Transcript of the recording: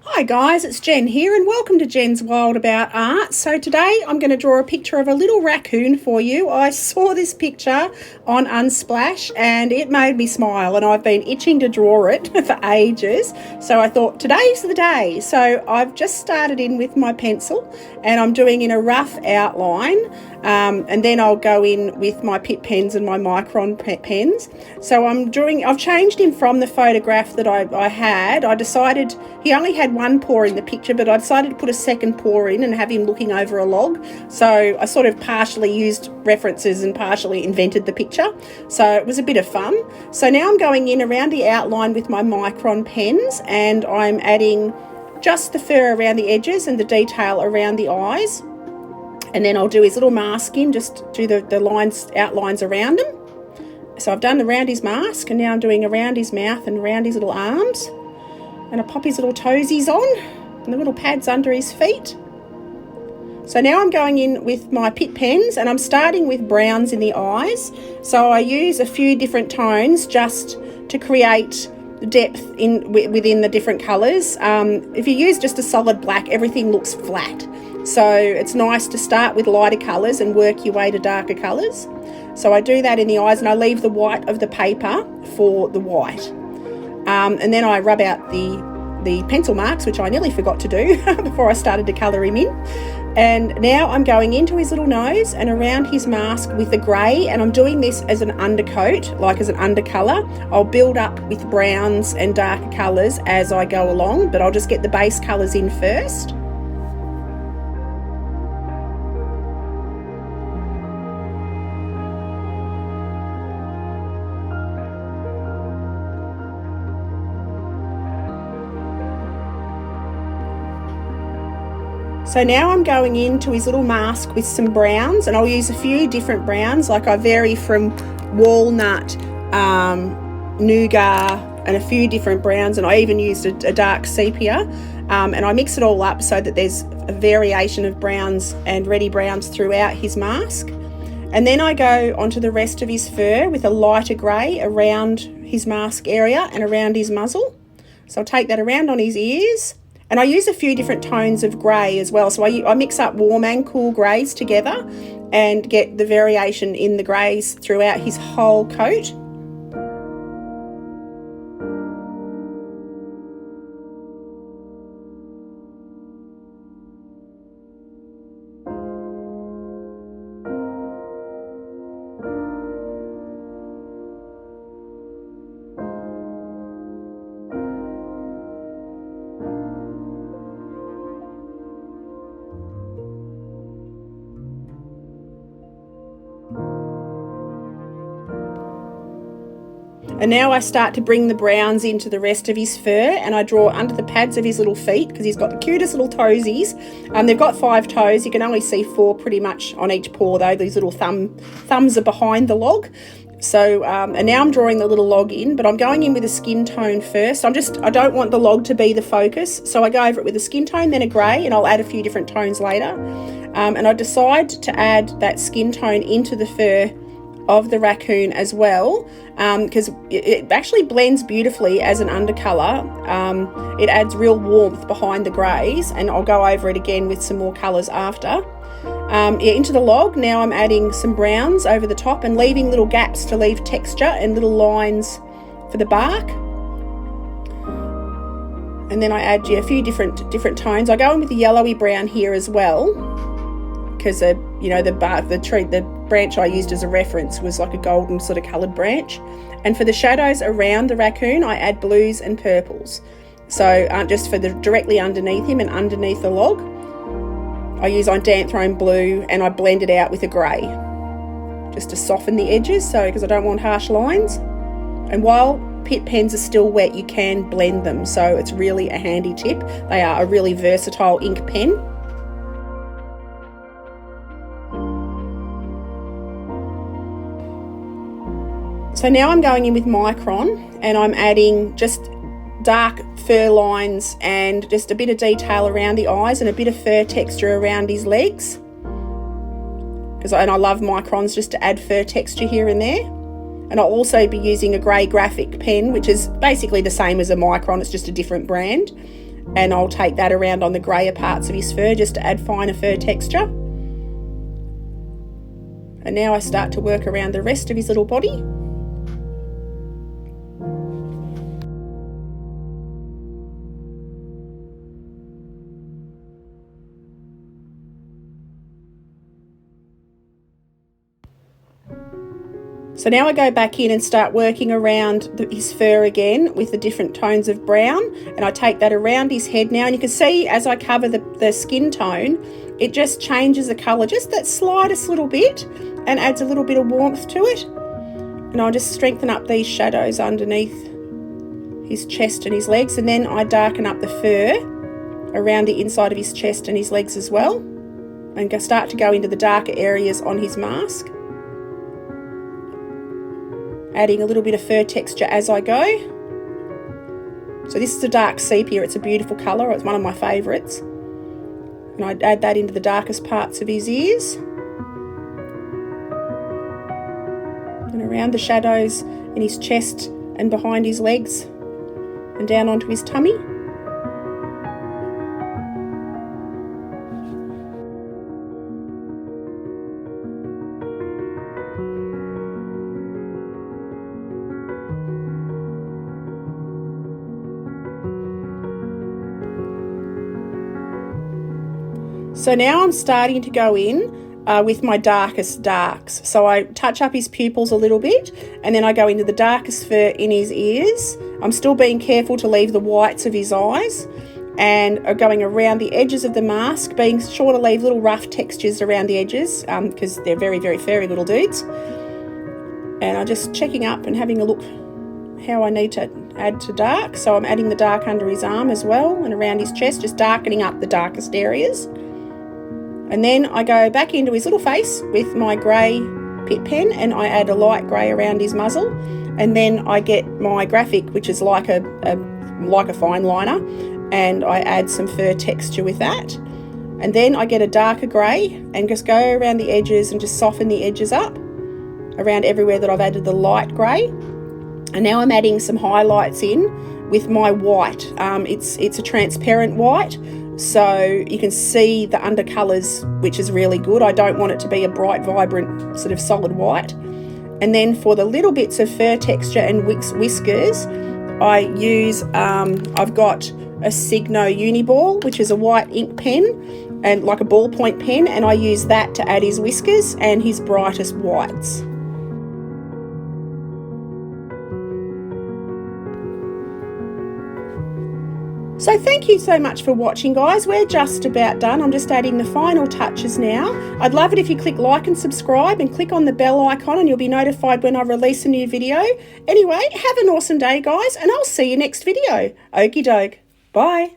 Hi guys, it's Jen here and welcome to Jen's Wild About Art. So today I'm going to draw a picture of a little raccoon for you. I saw this picture on Unsplash and it made me smile, and I've been itching to draw it for ages. So I thought today's the day. So I've just started in with my pencil and I'm doing in a rough outline, and then I'll go in with my Pitt pens and my Micron pens. So I've changed him from the photograph that I had. I decided he only had one paw in the picture, but I decided to put a second paw in and have him looking over a log. So I sort of partially used references and partially invented the picture. So it was a bit of fun. So now I'm going in around the outline with my Micron pens and I'm adding just the fur around the edges and the detail around the eyes. And then I'll do his little mask in, just do the outlines around him. So I've done around his mask and now I'm doing around his mouth and around his little arms. And I pop his little toesies on and the little pads under his feet. So now I'm going in with my Pitt pens and I'm starting with browns in the eyes. So I use a few different tones just to create depth within the different colours. If you use just a solid black, everything looks flat. So it's nice to start with lighter colours and work your way to darker colours. So I do that in the eyes and I leave the white of the paper for the white. And then I rub out the pencil marks, which I nearly forgot to do before I started to colour him in. And now I'm going into his little nose and around his mask with the grey, and I'm doing this as an undercoat, like as an undercolour. I'll build up with browns and darker colours as I go along, but I'll just get the base colours in first. So now I'm going into his little mask with some browns, and I'll use a few different browns. Like I vary from walnut, nougat, and a few different browns, and I even used a dark sepia. And I mix it all up so that there's a variation of browns and reddy browns throughout his mask. And then I go onto the rest of his fur with a lighter grey around his mask area and around his muzzle. So I'll take that around on his ears. And I use a few different tones of grey as well. So I mix up warm and cool greys together and get the variation in the greys throughout his whole coat. And now I start to bring the browns into the rest of his fur, and I draw under the pads of his little feet because he's got the cutest little toesies. They've got 5 toes. You can only see 4 pretty much on each paw though. These little thumbs are behind the log. So, and now I'm drawing the little log in, but I'm going in with a skin tone first. I don't want the log to be the focus. So I go over it with a skin tone, then a grey, and I'll add a few different tones later. And I decide to add that skin tone into the fur of the raccoon as well, because it actually blends beautifully as an undercolour. It adds real warmth behind the greys, and I'll go over it again with some more colours after. Into the log, now I'm adding some browns over the top and leaving little gaps to leave texture and little lines for the bark. And then I add a few different tones. I go in with the yellowy brown here as well, because the branch I used as a reference was like a golden sort of coloured branch. And for the shadows around the raccoon, I add blues and purples. So just for directly underneath him and underneath the log, I use Untitled blue and I blend it out with a grey, just to soften the edges, because I don't want harsh lines. And while Pitt pens are still wet, you can blend them, so it's really a handy tip. They are a really versatile ink pen. So now I'm going in with Micron and I'm adding just dark fur lines and just a bit of detail around the eyes and a bit of fur texture around his legs. And I love Microns just to add fur texture here and there. And I'll also be using a grey graphic pen, which is basically the same as a Micron, it's just a different brand. and I'll take that around on the greyer parts of his fur just to add finer fur texture. And now I start to work around the rest of his little body. So now I go back in and start working around his fur again with the different tones of brown, and I take that around his head now, and you can see as I cover the skin tone, it just changes the colour just that slightest little bit and adds a little bit of warmth to it. And I'll just strengthen up these shadows underneath his chest and his legs, and then I darken up the fur around the inside of his chest and his legs as well, and start to go into the darker areas on his mask, adding a little bit of fur texture as I go. So this is a dark sepia. It's a beautiful colour. It's one of my favourites. And I add that into the darkest parts of his ears. And around the shadows in his chest and behind his legs and down onto his tummy. So now I'm starting to go in with my darkest darks. So I touch up his pupils a little bit, and then I go into the darkest fur in his ears. I'm still being careful to leave the whites of his eyes, and are going around the edges of the mask, being sure to leave little rough textures around the edges because they're very, very furry little dudes. And I'm just checking up and having a look how I need to add to dark. So I'm adding the dark under his arm as well and around his chest, just darkening up the darkest areas. And then I go back into his little face with my grey Pitt pen, and I add a light grey around his muzzle. And then I get my graphic, which is like a fine liner, and I add some fur texture with that. And then I get a darker grey and just go around the edges and just soften the edges up around everywhere that I've added the light grey. And now I'm adding some highlights in with my white. It's a transparent white, so you can see the undercolours, which is really good. I don't want it to be a bright, vibrant, sort of solid white. And then for the little bits of fur texture and whiskers, I use, I've got a Signo Uniball, which is a white ink pen and like a ballpoint pen, and I use that to add his whiskers and his brightest whites. So thank you so much for watching, guys. We're just about done. I'm just adding the final touches now. I'd love it if you click like and subscribe and click on the bell icon, and you'll be notified when I release a new video. Anyway, have an awesome day, guys, and I'll see you next video. Okie doke. Bye.